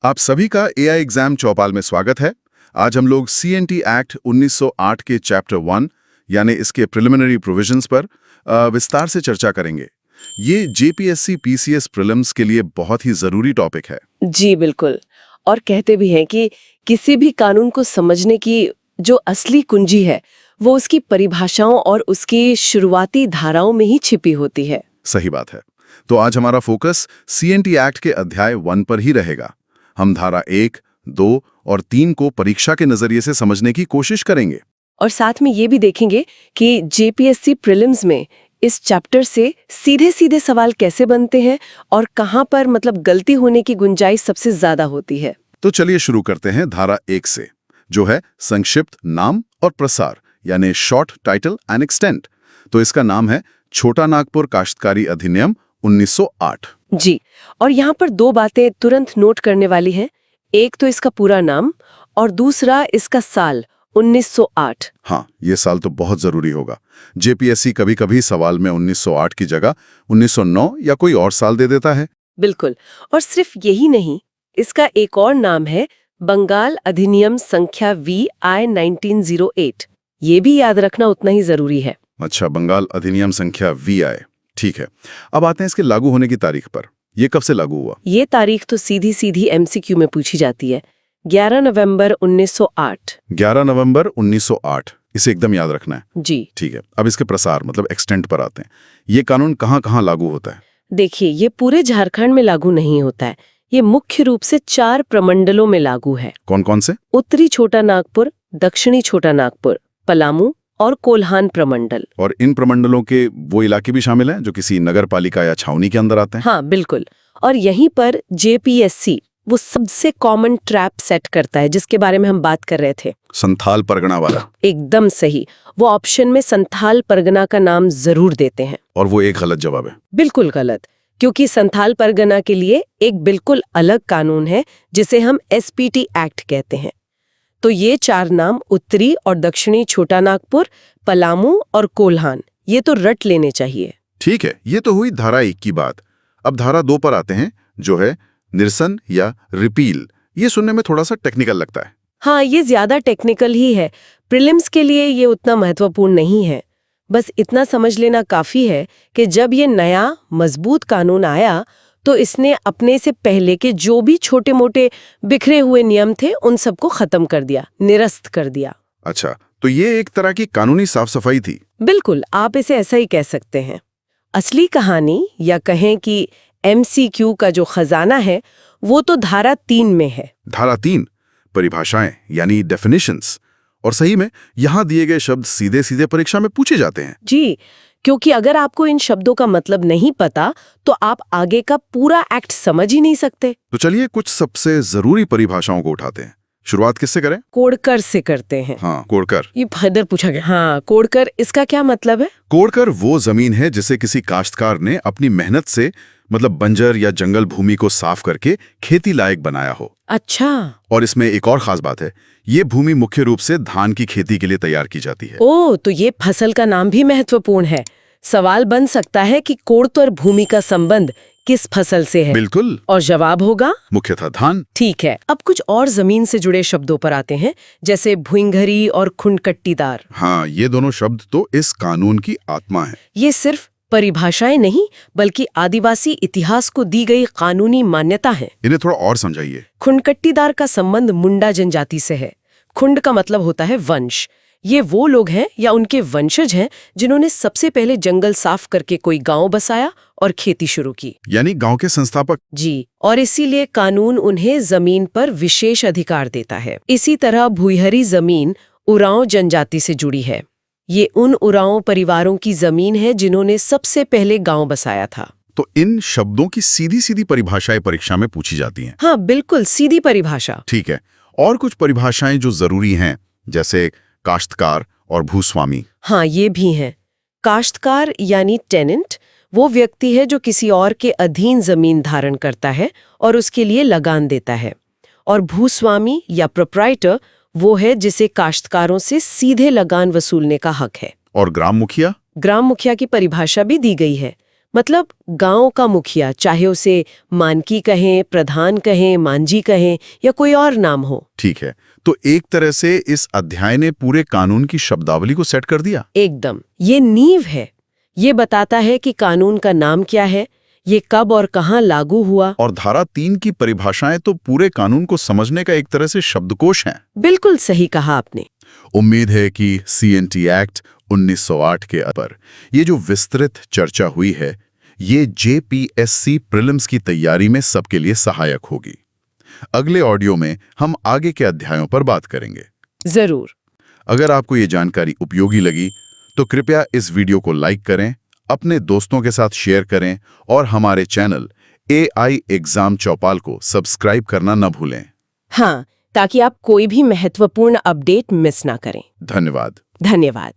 आप सभी का एआई एग्जाम चौपाल में स्वागत है। आज हम लोग सीएनटी एक्ट 1908 के चैप्टर 1 यानी इसके प्रिलिमिनरी प्रोविजंस पर विस्तार से चर्चा करेंगे। ये जेपीएससी पीसीएस प्रीलिम्स के लिए बहुत ही जरूरी टॉपिक है। जी बिल्कुल। और कहते भी हैं कि किसी भी कानून को समझने की जो असली कुंजी है वो उसकी परिभाषाओं और उसकी शुरुआती धाराओं में ही छिपी होती है। सही बात है। तो आज हमारा फोकस सीएनटी एक्ट के अध्याय 1 पर ही रहेगा। हम धारा 1, 2 और 3 को परीक्षा के नजरिए से समझने की कोशिश करेंगे और साथ में ये भी देखेंगे कि जेपीएससी प्रीलिम्स में इस चैप्टर से सीधे सीधे सवाल कैसे बनते हैं और कहां पर गलती होने की गुंजाइश सबसे ज्यादा होती है। तो चलिए शुरू करते हैं धारा 1 से, जो है संक्षिप्त नाम और प्रसार यानी शॉर्ट टाइटल एंड एक्सटेंट। तो इसका नाम है छोटा नागपुर काश्तकारी अधिनियम 1908। जी, और यहाँ पर दो बातें तुरंत नोट करने वाली हैं। एक तो इसका पूरा नाम और दूसरा इसका साल 1908। हाँ, ये साल तो बहुत जरूरी होगा। जेपीएससी कभी-कभी सवाल में 1908 की जगह 1909 या कोई और साल दे देता है। बिल्कुल। और सिर्फ यही नहीं, इसका एक और नाम है बंगाल अधिनियम संख्या VI 1908। ये भी याद रखना उतना ही जरूरी है। अच्छा, बंगाल अधिनियम संख्या VI, ठीक है। अब आते हैं इसके लागू होने की तारीख पर। ये कब से लागू हुआ? ये तारीख तो सीधी सीधी MCQ में पूछी जाती है। 11 नवंबर 1908। 11 नवंबर 1908, इसे एकदम याद रखना है। जी ठीक है। अब इसके प्रसार एक्सटेंट पर आते हैं। ये कानून कहाँ-कहाँ लागू होता है? देखिए, ये पूरे झारखंड में लागू नहीं होता है। ये मुख्य रूप से 4 प्रमंडलों में लागू है। कौन-कौन से? उत्तरी छोटा नागपुर, दक्षिणी छोटा नागपुर, पलामू और कोल्हान प्रमंडल। और इन प्रमंडलों के वो इलाके भी शामिल हैं जो किसी नगर पालिका या छावनी के अंदर आते हैं? हाँ बिल्कुल। और यहीं पर जेपीएससी वो सबसे कॉमन ट्रैप सेट करता है जिसके बारे में हम बात कर रहे थे, संथाल परगना वाला। एकदम सही। वो ऑप्शन में संथाल परगना का नाम जरूर देते हैं। और वो एक गलत जवाब है। बिल्कुल गलत, क्योंकि संथाल परगना के लिए एक बिल्कुल अलग कानून है जिसे हम एसपीटी एक्ट कहते हैं। तो ये 4 नाम उत्तरी और दक्षिणी छोटा नागपुर, पलामू और कोल्हान, ये तो रट लेने चाहिए। ठीक है, ये तो हुई धारा 1 की बात। अब धारा 2 पर आते हैं, जो है निरसन या रिपील। ये सुनने में थोड़ा सा टेक्निकल लगता है। हाँ, ये ज्यादा टेक्निकल ही है। प्रीलिम्स के लिए ये उतना महत्वपूर्ण नहीं है। बस इतना समझ लेना काफी है कि जब ये नया मजबूत कानून आया तो इसने अपने से पहले के जो भी छोटे मोटे बिखरे हुए नियम थे उन सबको खत्म कर दिया, निरस्त कर दिया। अच्छा, तो ये एक तरह की कानूनी साफ सफाई थी। बिल्कुल, आप इसे ऐसा ही कह सकते हैं। असली कहानी या कहें कि MCQ का जो खजाना है वो तो धारा 3 में है। धारा 3 परिभाषाएं यानी डेफिनेशंस। और सही में यहाँ दिए गए शब्द सीधे सीधे परीक्षा में पूछे जाते हैं। जी, क्योंकि अगर आपको इन शब्दों का मतलब नहीं पता तो आप आगे का पूरा एक्ट समझ ही नहीं सकते। तो चलिए कुछ सबसे जरूरी परिभाषाओं को उठाते हैं। शुरुआत किससे करें? कोड़कर से करते हैं। हाँ, कोड़कर। ये फर्दर पूछा गया। हाँ, कोड़कर, इसका क्या मतलब है? कोड़कर वो जमीन है जिसे किसी काश्तकार ने अपनी मेहनत से बंजर या जंगल भूमि को साफ करके खेती लायक बनाया हो। अच्छा। और इसमें एक और खास बात है, ये भूमि मुख्य रूप से धान की खेती के लिए तैयार की जाती है। ओह, तो ये फसल का नाम भी महत्वपूर्ण है। सवाल बन सकता है कि कोड़ और भूमि का संबंध किस फसल से है? बिल्कुल। और जवाब होगा मुख्यतः धान। ठीक है। अब कुछ और जमीन से जुड़े शब्दों पर आते हैं, जैसे भुइंघरी और खुंडकट्टीदार। हाँ, ये दोनों शब्द तो इस कानून की आत्मा है। ये सिर्फ परिभाषाएं नहीं बल्कि आदिवासी इतिहास को दी गई कानूनी मान्यता है। इन्हें थोड़ा और समझाइए। खुंडकट्टीदार का संबंध मुंडा जनजाति से है। खुंड का मतलब होता है वंश। ये वो लोग हैं या उनके वंशज हैं जिन्होंने सबसे पहले जंगल साफ करके कोई गांव बसाया और खेती शुरू की, यानी गांव के संस्थापक। जी, और इसीलिए कानून उन्हें जमीन पर विशेष अधिकार देता है। इसी तरह भुइहरी जमीन उरांव जनजाति से जुड़ी है। ये उन उरांव परिवारों की जमीन है जिन्होंने सबसे पहले गांव बसाया था। तो इन शब्दों की सीधी सीधी परिभाषाएं परीक्षा में पूछी जाती हैं। हाँ बिल्कुल, सीधी परिभाषा। ठीक है। और कुछ परिभाषाएं जो जरूरी हैं, जैसे काश्तकार और भूस्वामी। हाँ, ये भी हैं। काश्तकार यानी टेनेंट वो व्यक्ति है जो किसी और के अधीन जमीन धारण करता है और उसके लिए लगान देता है। और भूस्वामी या प्रोप्राइटर वो है जिसे काश्तकारों से सीधे लगान वसूलने का हक है। और ग्राम मुखिया? ग्राम मुखिया की परिभाषा भी दी गई है। मतलब गांव का मुखिया, चाहे उसे मानकी कहें, प्रधान कहें, मांझी कहें या कोई और नाम हो। ठीक है, तो एक तरह से इस अध्याय ने पूरे कानून की शब्दावली को सेट कर दिया। एकदम, ये नींव है। ये बताता है कि कानून का नाम क्या है, ये कब और कहाँ लागू हुआ। और धारा 3 की परिभाषाएं तो पूरे कानून को समझने का एक तरह से शब्दकोश हैं। बिल्कुल सही कहा आपने। उम्मीद है कि सीएनटी एक्ट 1908 के पर ये जो विस्तृत चर्चा हुई है, ये जेपीएससी प्रीलिम्स की तैयारी में सबके लिए सहायक होगी। अगले ऑडियो में हम आगे के अध्यायों पर बात करेंगे। जरूर। अगर आपको ये जानकारी उपयोगी लगी तो कृपया इस वीडियो को लाइक करें, अपने दोस्तों के साथ शेयर करें और हमारे चैनल AI एग्जाम चौपाल को सब्सक्राइब करना न भूलें। हाँ, ताकि आप कोई भी महत्वपूर्ण अपडेट मिस ना करें। धन्यवाद। धन्यवाद।